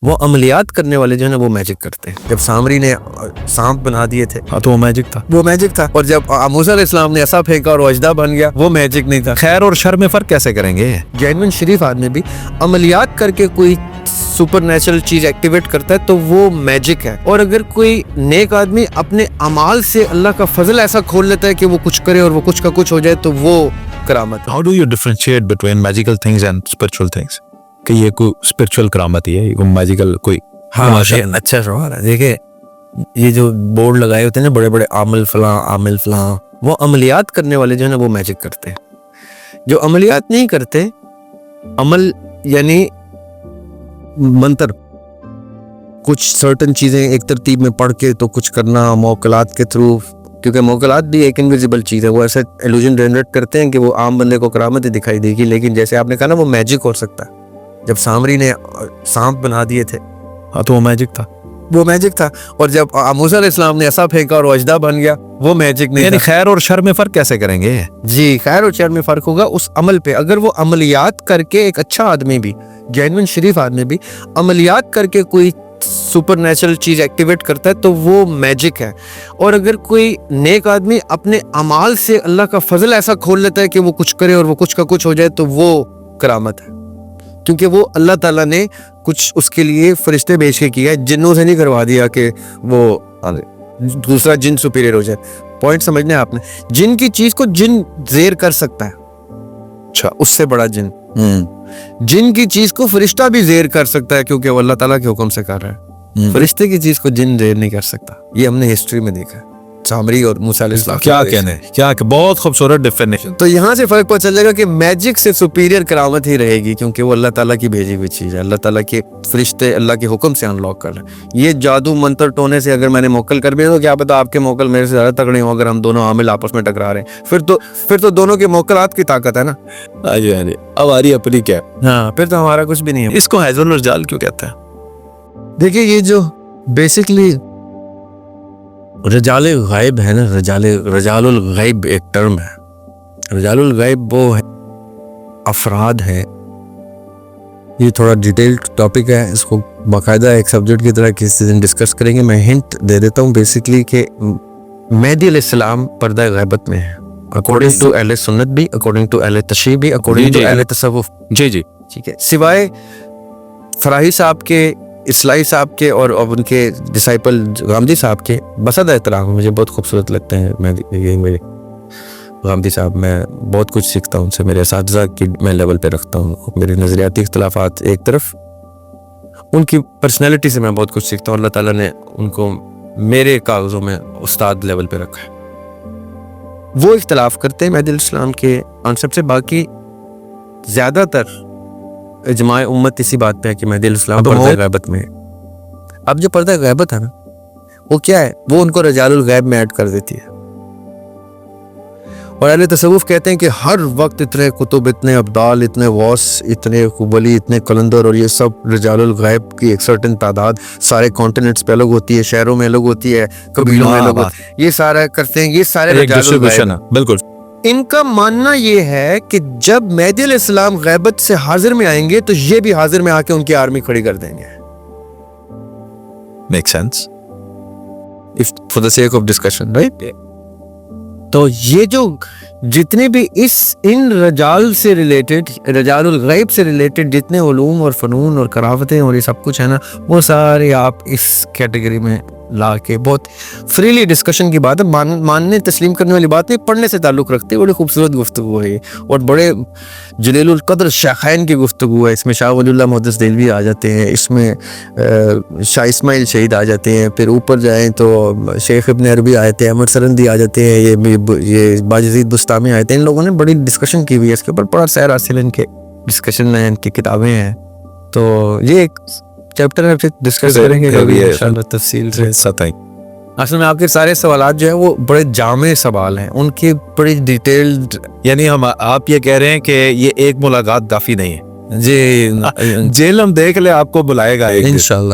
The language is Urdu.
وہ عملیات کرنے والے جو ہے نا وہ میجک کرتے ہیں. جب سامری نے سانپ بنا دیے تھے تو وہ میجک تھا. اور جب موسیٰ علیہ السلام نے ایسا پھینکا اور وہ اژدہا بن گیا, وہ میجک نہیں تھا. خیر اور شر میں فرق کیسے کریں گے؟ جینوین شریف آدمی بھی عملیات کر کے کوئی سپر نیچرل چیز ایکٹیویٹ کرتا ہے تو وہ میجک ہے, اور اگر کوئی نیک آدمی اپنے اعمال سے اللہ کا فضل ایسا کھول لیتا ہے کہ وہ کچھ کرے اور وہ کچھ کا کچھ ہو جائے تو وہ کرامت ہے. How do you differentiate between magical things and spiritual things? کہ یہ کوئی spiritual کرامت ہی ہے, یہ کوئی magical کوئی. ہاں اچھا سوال ہے. دیکھیں یہ جو بورڈ لگائے ہوتے ہیں نا بڑے بڑے عامل فلاں, وہ عملیات کرنے والے جو ہے نا وہ میجک کرتے ہیں. جو عملیات نہیں کرتے, عمل یعنی منتر, کچھ سرٹن چیزیں ایک ترتیب میں پڑھ کے تو کچھ کرنا موکلات کے تھرو, کیونکہ موکلات بھی ایک انویزیبل چیز ہے, وہ ایسے ایلوژن جنریٹ کرتے ہیں کہ وہ عام بندے کو کرامت دکھائی دے گی, لیکن جیسے آپ نے کہا نا وہ میجک ہو سکتا ہے. جب سامری نے سانپ بنا دیے تھے تو وہ میجک تھا. اور جب موسیٰ علیہ السلام نے ایسا پھینکا اور وہ اژدہا بن گیا, وہ میجک نہیں یعنی تھا. خیر اور شر میں فرق کیسے کریں گے؟ جی خیر اور شر میں فرق ہوگا اس عمل پہ. اگر وہ عملیات کر کے, ایک اچھا آدمی بھی, جینوین شریف آدمی بھی عملیات کر کے کوئی سپر نیچرل چیز ایکٹیویٹ کرتا ہے تو وہ میجک ہے. اور اگر کوئی نیک آدمی اپنے اعمال سے اللہ کا فضل ایسا کھول لیتا ہے کہ وہ کچھ کرے اور وہ کچھ کا کچھ ہو جائے تو وہ کرامت ہے, کیونکہ وہ اللہ تعالیٰ نے کچھ اس کے لیے فرشتے بھیج کے کیا ہے. جنوں سے نہیں کروا دیا کہ وہ دوسرا جن سپیریئر ہو جائے. پوائنٹ سمجھنا ہے آپ نے, جن کی چیز کو جن زیر کر سکتا ہے, اچھا اس سے بڑا جن. جن کی چیز کو فرشتہ بھی زیر کر سکتا ہے کیونکہ وہ اللہ تعالیٰ کے حکم سے کر رہا ہے. فرشتے کی چیز کو جن زیر نہیں کر سکتا. یہ ہم نے ہسٹری میں دیکھا ہے, سامری اور موسیٰ علیہ السلام. کیا کہنے, کیا کہ بہت خوبصورت ڈیفینیشن. تو یہاں سے فرق پتہ چل جائے گا کہ میجک سے سپیریئر کرامت ہی رہے گی, کیونکہ وہ اللہ تعالیٰ کی بھیجی ہوئی چیز ہے. اللہ تعالیٰ کے فرشتے اللہ کے حکم سے انلاک کر رہے ہیں. یہ جادو منتر ٹونے سے اگر میں نے موکل کر بھی تو کیا پتا آپ کے موکل میرے سے زیادہ تگڑے ہوں. اگر ہم دونوں عامل آپس میں ٹکرا رہے ہیں پھر تو دونوں کے موکلات کی طاقت ہے نا. اب آ رہی اپنی کیا, ہاں پھر تو ہمارا کچھ بھی نہیں ہے. اس کو حیض الرجال کیوں کہتے ہیں؟ دیکھیے یہ جو بیسکلی رجال غیب ہے نا, رجال الغیب ایک ٹرم ہے. رجال الغیب وہ افراد ہے. یہ تھوڑا ڈیٹیلڈ ٹاپک ہے, اس کو باقاعدہ ایک سبجیکٹ کی طرح کسی دن ڈسکس کریں گے. میں ہنٹ دے دیتا ہوں بیسکلی کہ مہدی علیہ السلام پردہ غیبت میں ہے, اکارڈنگ ٹو اہل سنت بھی, اکارڈنگ ٹو اہل تشیع بھی, اکارڈنگ ٹو اہل تصوف. جی ٹھیک ہے, سوائے فراہی صاحب کے, اصلاحی صاحب کے اور ان کے ڈسائپل غامدی صاحب کے بسد احترام, مجھے بہت خوبصورت لگتے ہیں. میرے غامدی صاحب, میں بہت کچھ سیکھتا ہوں ان سے. میرے اساتذہ کی میں لیول پہ رکھتا ہوں. میرے نظریاتی اختلافات ایک طرف, ان کی پرسنالٹی سے میں بہت کچھ سیکھتا ہوں. اللہ تعالیٰ نے ان کو میرے کاغذوں میں استاد لیول پہ رکھا ہے. وہ اختلاف کرتے ہیں مہدی علیہ السلام کے کانسیپٹ سے. باقی زیادہ تر اجماع امت اسی بات پہ ہے کہ مہدی علیہ السلام پردہ غیبت میں. اب جو پردہ غیبت ہے نا وہ کیا ہے, وہ ان کو رجال الغیب میں ایڈ کر دیتی ہے. اور اہل تصوف کہتے ہیں کہ ہر وقت اتنے کتب, اتنے ابدال, اتنے غوث, اتنے ولی, اتنے قلندر, اور یہ سب رجال الغیب کی ایک سرٹن تعداد سارے کانٹیننٹس پہ الگ ہوتی ہے, شہروں میں الگ ہوتی ہے, قبیلوں میں الگ ہوتی ہے. یہ سارا کرتے ہیں, یہ سارے رجال الغیب. بالکل. ان کا ماننا یہ ہے کہ جب مہدی علیہ السلام غیبت سے حاضر میں آئیں گے تو یہ بھی حاضر میں آ کے ان کی آرمی کھڑی کر دیں گے. Make sense. If for the sake of discussion, right? تو یہ جو جتنے بھی ان رجال سے ریلیٹڈ, رجال الغیب سے ریلیٹڈ جتنے علوم اور فنون اور کرافتیں اور یہ سب کچھ ہے نا, وہ سارے آپ اس کیٹیگری میں لا کے بہت فریلی ڈسکشن کی بات ہے. ماننے تسلیم کرنے والی بات نہیں, پڑھنے سے تعلق رکھتے. بڑی خوبصورت گفتگو ہے اور بڑے جلیل القدر شیخین کی گفتگو ہے. اس میں شاہ ولی اللہ محدث دہلوی آ جاتے ہیں, اس میں شاہ اسماعیل شہید آ جاتے ہیں, پھر اوپر جائیں تو شیخ ابن عربی آئے تھے, احمد سرندی آ جاتے ہیں, یہ باجزید بستامی آئے تھے. ان لوگوں نے بڑی ڈسکشن کی ہوئی ہے اس کے اوپر. بڑا سیر حاصل ان کے ڈسکشن ہیں, ان کی کتابیں ہیں. تو یہ ایک چیپٹر میں پھر ڈسکس کریں گے کبھی انشاءاللہ تفصیل سے. اصل میں آپ کے سارے سوالات جو ہیں وہ بڑے جامع سوال ہیں, ان کی بڑی ڈیٹیلڈ. یعنی آپ یہ کہہ رہے ہیں کہ یہ ایک ملاقات کافی نہیں ہے. جی جیل ہم دیکھ لیں, آپ کو بلائے گا انشاءاللہ.